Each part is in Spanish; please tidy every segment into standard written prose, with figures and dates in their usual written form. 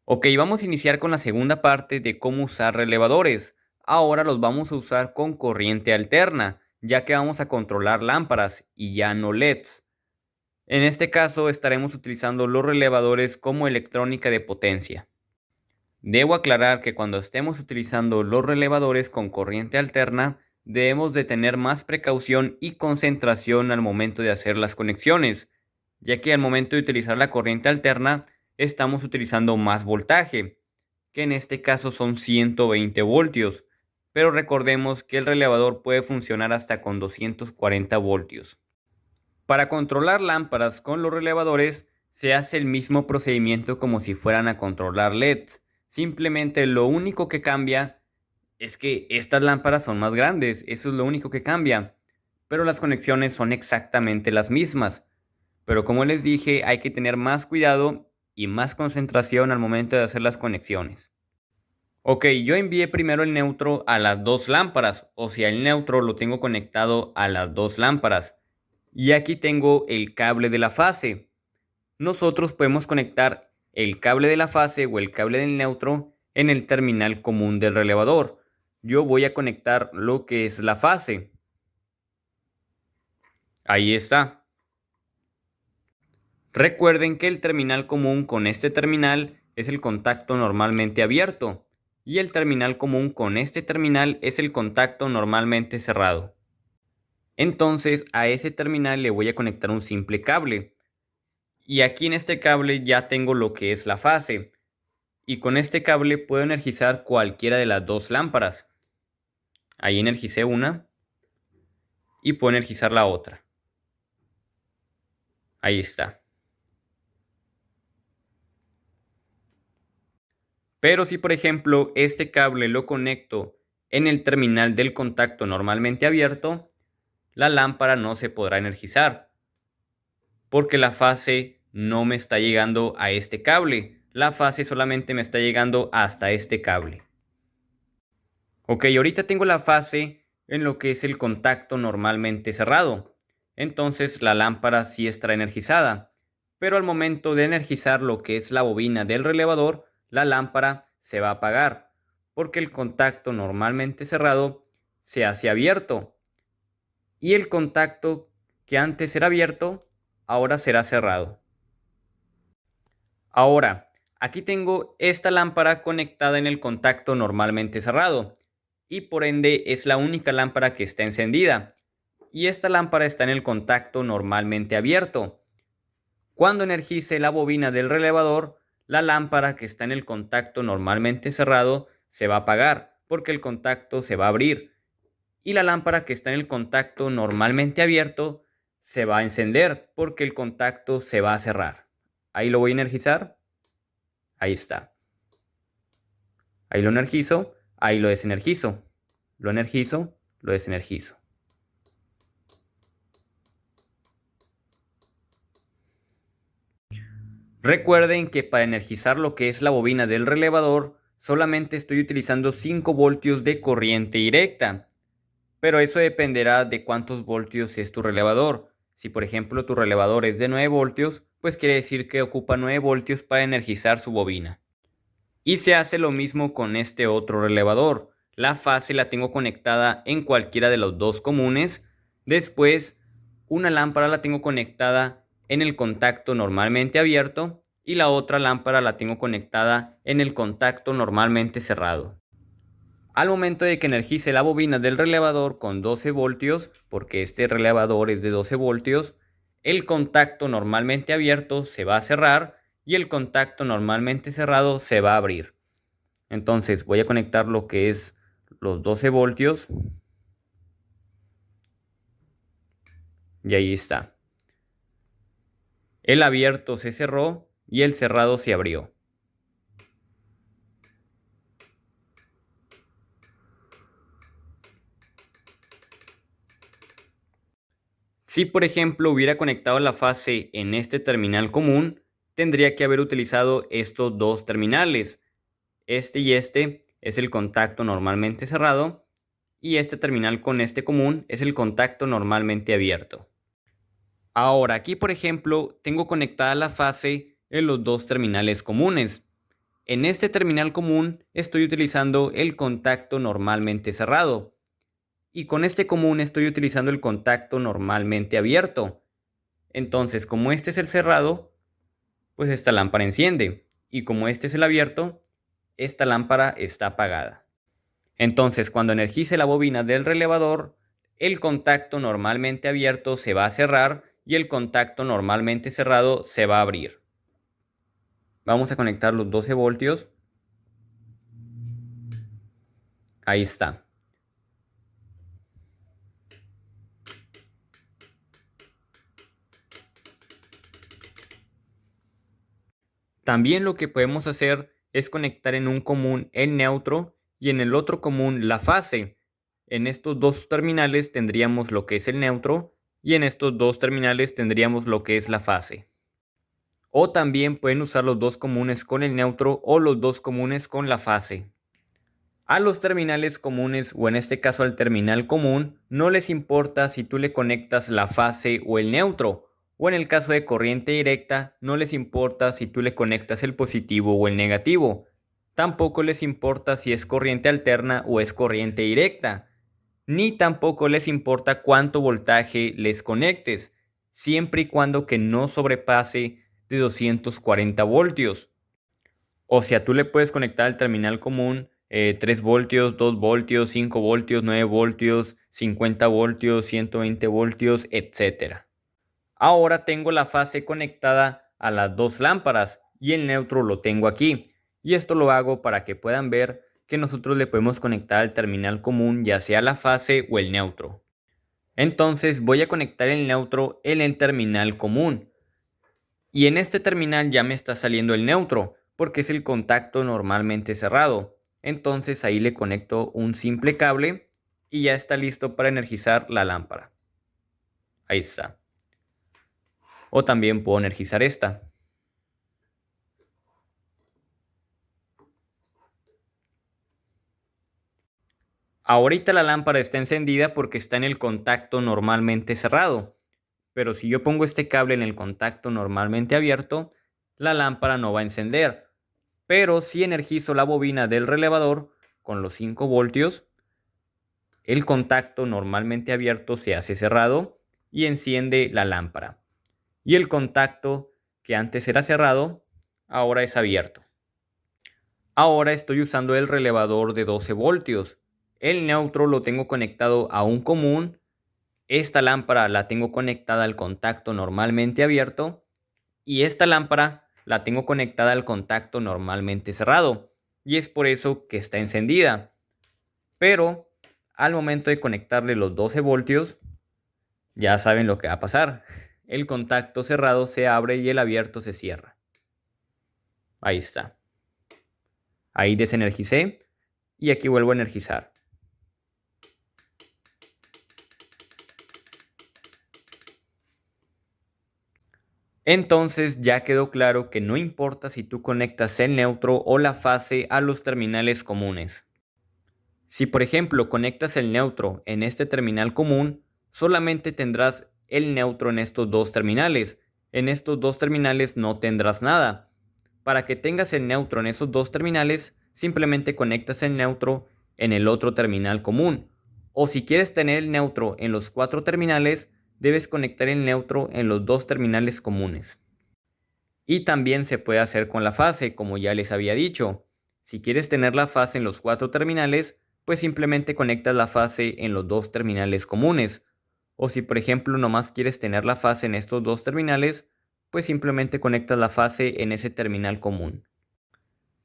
Ok, vamos a iniciar con la segunda parte de cómo usar relevadores. Ahora los vamos a usar con corriente alterna, ya que vamos a controlar lámparas y ya no LEDs. En este caso estaremos utilizando los relevadores como electrónica de potencia. Debo aclarar que cuando estemos utilizando los relevadores con corriente alterna, debemos de tener más precaución y concentración al momento de hacer las conexiones, ya que al momento de utilizar la corriente alterna estamos utilizando más voltaje, que en este caso son 120 voltios, pero recordemos que el relevador puede funcionar hasta con 240 voltios. Para controlar lámparas con los relevadores se hace el mismo procedimiento como si fueran a controlar LEDs. Simplemente lo único que cambia es que estas lámparas son más grandes, eso es lo único que cambia. Pero las conexiones son exactamente las mismas. Pero como les dije, hay que tener más cuidado y más concentración al momento de hacer las conexiones. Ok, yo envié primero el neutro a las dos lámparas, o sea, el neutro lo tengo conectado a las dos lámparas. Y aquí tengo el cable de la fase. Nosotros podemos conectar el cable de la fase o el cable del neutro en el terminal común del relevador. Yo voy a conectar lo que es la fase. Ahí está. Recuerden que el terminal común con este terminal es el contacto normalmente abierto y el terminal común con este terminal es el contacto normalmente cerrado. Entonces a ese terminal le voy a conectar un simple cable. Y aquí en este cable ya tengo lo que es la fase. Y con este cable puedo energizar cualquiera de las dos lámparas. Ahí energicé una y puedo energizar la otra. Ahí está. Pero si por ejemplo este cable lo conecto en el terminal del contacto normalmente abierto, la lámpara no se podrá energizar porque la fase no me está llegando a este cable. La fase solamente me está llegando hasta este cable. Ok, ahorita tengo la fase en lo que es el contacto normalmente cerrado. Entonces la lámpara sí estará energizada. Pero al momento de energizar lo que es la bobina del relevador, la lámpara se va a apagar. Porque el contacto normalmente cerrado se hace abierto. Y el contacto que antes era abierto, ahora será cerrado. Ahora, aquí tengo esta lámpara conectada en el contacto normalmente cerrado y por ende es la única lámpara que está encendida. Y esta lámpara está en el contacto normalmente abierto. Cuando energice la bobina del relevador, la lámpara que está en el contacto normalmente cerrado se va a apagar porque el contacto se va a abrir. Y la lámpara que está en el contacto normalmente abierto se va a encender porque el contacto se va a cerrar. Ahí lo voy a energizar. Ahí está. Ahí lo energizo, ahí lo desenergizo. Lo energizo, lo desenergizo. Recuerden que para energizar lo que es la bobina del relevador, solamente estoy utilizando 5 voltios de corriente directa. Pero eso dependerá de cuántos voltios es tu relevador. Si por ejemplo tu relevador es de 9 voltios, pues quiere decir que ocupa 9 voltios para energizar su bobina. Y se hace lo mismo con este otro relevador. La fase la tengo conectada en cualquiera de los dos comunes. Después, una lámpara la tengo conectada en el contacto normalmente abierto y la otra lámpara la tengo conectada en el contacto normalmente cerrado. Al momento de que energice la bobina del relevador con 12 voltios, porque este relevador es de 12 voltios, el contacto normalmente abierto se va a cerrar y el contacto normalmente cerrado se va a abrir. Entonces voy a conectar lo que es los 12 voltios y ahí está. El abierto se cerró y el cerrado se abrió. Si por ejemplo hubiera conectado la fase en este terminal común, tendría que haber utilizado estos dos terminales. Este y este es el contacto normalmente cerrado y este terminal con este común es el contacto normalmente abierto. Ahora aquí por ejemplo tengo conectada la fase en los dos terminales comunes. En este terminal común estoy utilizando el contacto normalmente cerrado y con este común estoy utilizando el contacto normalmente abierto. Entonces, como este es el cerrado, pues esta lámpara enciende y como este es el abierto, esta lámpara está apagada. Entonces, cuando energice la bobina del relevador, el contacto normalmente abierto se va a cerrar y el contacto normalmente cerrado se va a abrir. Vamos a conectar los 12 voltios. Ahí está. También lo que podemos hacer es conectar en un común el neutro y en el otro común la fase. En estos dos terminales tendríamos lo que es el neutro y en estos dos terminales tendríamos lo que es la fase. O también pueden usar los dos comunes con el neutro o los dos comunes con la fase. A los terminales comunes, o en este caso al terminal común, no les importa si tú le conectas la fase o el neutro, o en el caso de corriente directa, no les importa si tú le conectas el positivo o el negativo. Tampoco les importa si es corriente alterna o es corriente directa, ni tampoco les importa cuánto voltaje les conectes, siempre y cuando que no sobrepase de 240 voltios. O sea, tú le puedes conectar al terminal común 3 voltios, 2 voltios, 5 voltios, 9 voltios, 50 voltios, 120 voltios, etcétera. Ahora tengo la fase conectada a las dos lámparas y el neutro lo tengo aquí. Y esto lo hago para que puedan ver que nosotros le podemos conectar al terminal común ya sea la fase o el neutro. Entonces voy a conectar el neutro en el terminal común. Y en este terminal ya me está saliendo el neutro, porque es el contacto normalmente cerrado. Entonces ahí le conecto un simple cable y ya está listo para energizar la lámpara. Ahí está. O también puedo energizar esta. Ahorita la lámpara está encendida porque está en el contacto normalmente cerrado. Pero si yo pongo este cable en el contacto normalmente abierto, la lámpara no va a encender. Pero si energizo la bobina del relevador con los 5 voltios, el contacto normalmente abierto se hace cerrado y enciende la lámpara. Y el contacto que antes era cerrado, ahora es abierto. Ahora estoy usando el relevador de 12 voltios. El neutro lo tengo conectado a un común. Esta lámpara la tengo conectada al contacto normalmente abierto. Y esta lámpara la tengo conectada al contacto normalmente cerrado. Y es por eso que está encendida. Pero al momento de conectarle los 12 voltios, ya saben lo que va a pasar. El contacto cerrado se abre y el abierto se cierra. Ahí está. Ahí desenergicé y aquí vuelvo a energizar. Entonces ya quedó claro que no importa si tú conectas el neutro o la fase a los terminales comunes. Si por ejemplo conectas el neutro en este terminal común, solamente tendrás el neutro en estos dos terminales. En estos dos terminales no tendrás nada. Para que tengas el neutro en esos dos terminales, simplemente conectas el neutro en el otro terminal común. O si quieres tener el neutro en los 4 terminales, debes conectar el neutro en los dos terminales comunes. Y también se puede hacer con la fase, como ya les había dicho. Si quieres tener la fase en los 4 terminales, pues simplemente conectas la fase en los dos terminales comunes. O si por ejemplo nomás quieres tener la fase en estos dos terminales, pues simplemente conectas la fase en ese terminal común.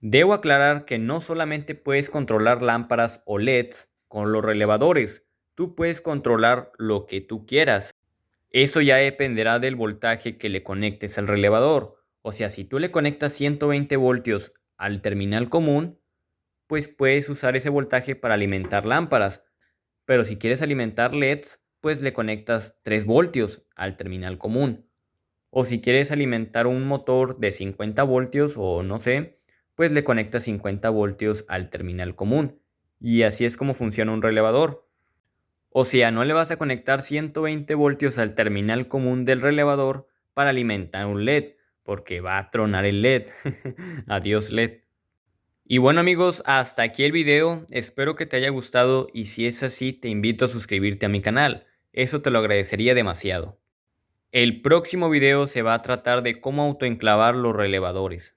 Debo aclarar que no solamente puedes controlar lámparas o LEDs con los relevadores, tú puedes controlar lo que tú quieras. Eso ya dependerá del voltaje que le conectes al relevador. O sea, si tú le conectas 120 voltios al terminal común, pues puedes usar ese voltaje para alimentar lámparas. Pero si quieres alimentar LEDs, pues le conectas 3 voltios al terminal común. O si quieres alimentar un motor de 50 voltios o no sé, pues le conectas 50 voltios al terminal común. Y así es como funciona un relevador. O sea, no le vas a conectar 120 voltios al terminal común del relevador para alimentar un LED, porque va a tronar el LED. Adiós LED. Y bueno amigos, hasta aquí el video, espero que te haya gustado y si es así te invito a suscribirte a mi canal, eso te lo agradecería demasiado. El próximo video se va a tratar de cómo autoenclavar los relevadores.